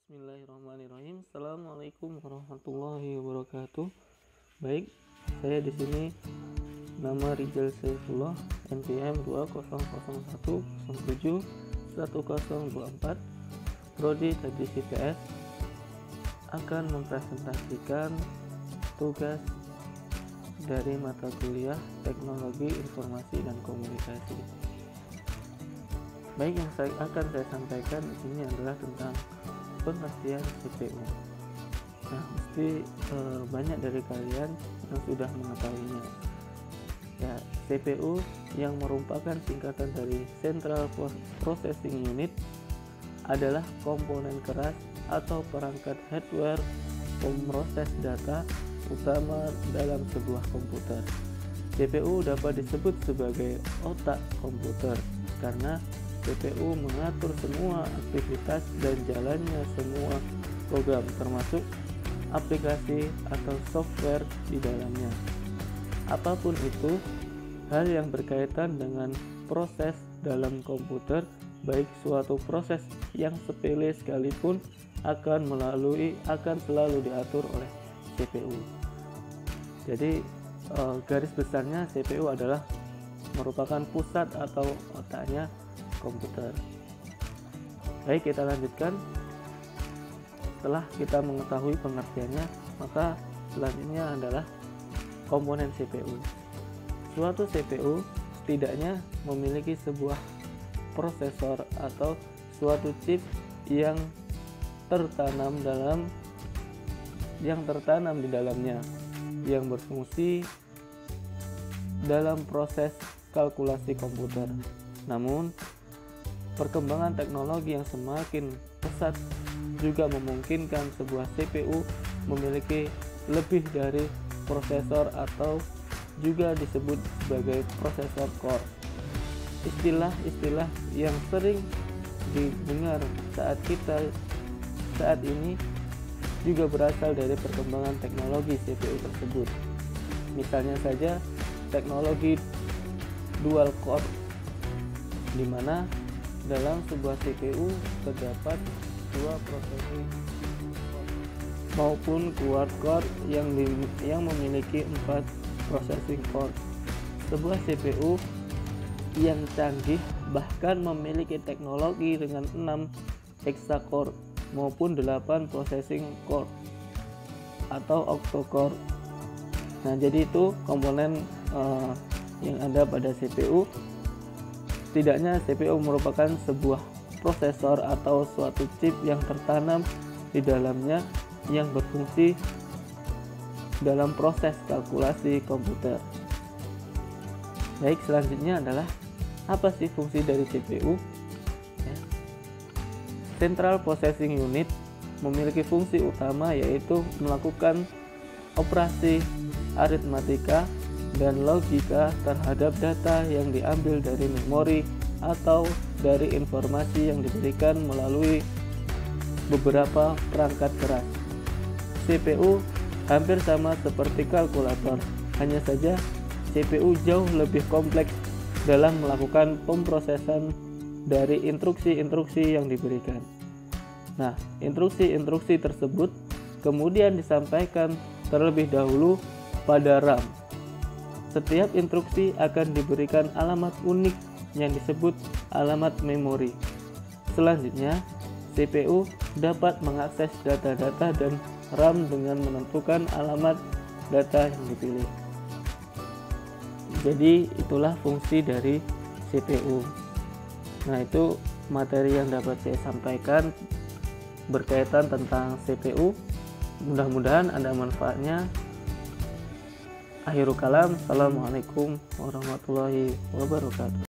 Bismillahirrahmanirrahim. Assalamualaikum warahmatullahi wabarakatuh. Baik, saya di sini nama Rizal Saifullah, NPM 2001071024, Prodi Teknik IPS, akan mempresentasikan tugas dari mata kuliah Teknologi Informasi dan Komunikasi. Baik, yang akan saya sampaikan di sini adalah tentang pengertian CPU. Nah, mesti banyak dari kalian yang sudah mengetahuinya. Ya, CPU yang merupakan singkatan dari Central Processing Unit adalah komponen keras atau perangkat hardware pemroses data utama dalam sebuah komputer. CPU dapat disebut sebagai otak komputer karena CPU mengatur semua aktivitas dan jalannya semua program, termasuk aplikasi atau software di dalamnya. Apapun itu, hal yang berkaitan dengan proses dalam komputer, baik suatu proses yang sepele sekalipun, akan selalu diatur oleh CPU. Jadi garis besarnya CPU adalah merupakan pusat atau otaknya komputer. Baik, kita lanjutkan. Setelah kita mengetahui pengertiannya, maka selanjutnya adalah komponen CPU. Suatu CPU setidaknya memiliki sebuah prosesor atau suatu chip yang tertanam di dalamnya, yang berfungsi dalam proses kalkulasi komputer. Namun, perkembangan teknologi yang semakin pesat juga memungkinkan sebuah CPU memiliki lebih dari prosesor atau juga disebut sebagai prosesor core. Istilah-istilah yang sering didengar saat ini juga berasal dari perkembangan teknologi CPU tersebut. Misalnya saja teknologi dual core, di mana dalam sebuah CPU terdapat dua processing maupun quad core yang memiliki 4 processing core. Sebuah CPU yang canggih bahkan memiliki teknologi dengan 6 hexa core maupun 8 processing core atau octo core. Nah, jadi itu komponen yang ada pada CPU. Setidaknya CPU merupakan sebuah prosesor atau suatu chip yang tertanam di dalamnya yang berfungsi dalam proses kalkulasi komputer. Baik, selanjutnya adalah apa sih fungsi dari CPU? Central Processing Unit memiliki fungsi utama, yaitu melakukan operasi aritmatika dan logika terhadap data yang diambil dari memori atau dari informasi yang diberikan melalui beberapa perangkat keras. CPU hampir sama seperti kalkulator, hanya saja CPU jauh lebih kompleks dalam melakukan pemrosesan dari instruksi-instruksi yang diberikan. Nah, instruksi-instruksi tersebut kemudian disampaikan terlebih dahulu pada RAM. Setiap instruksi akan diberikan alamat unik yang disebut alamat memori. Selanjutnya, CPU dapat mengakses data-data dan RAM dengan menentukan alamat data yang dipilih. Jadi, itulah fungsi dari CPU. Nah, itu materi yang dapat saya sampaikan berkaitan tentang CPU. Mudah-mudahan ada manfaatnya. Akhirul kalam, assalamualaikum warahmatullahi wabarakatuh.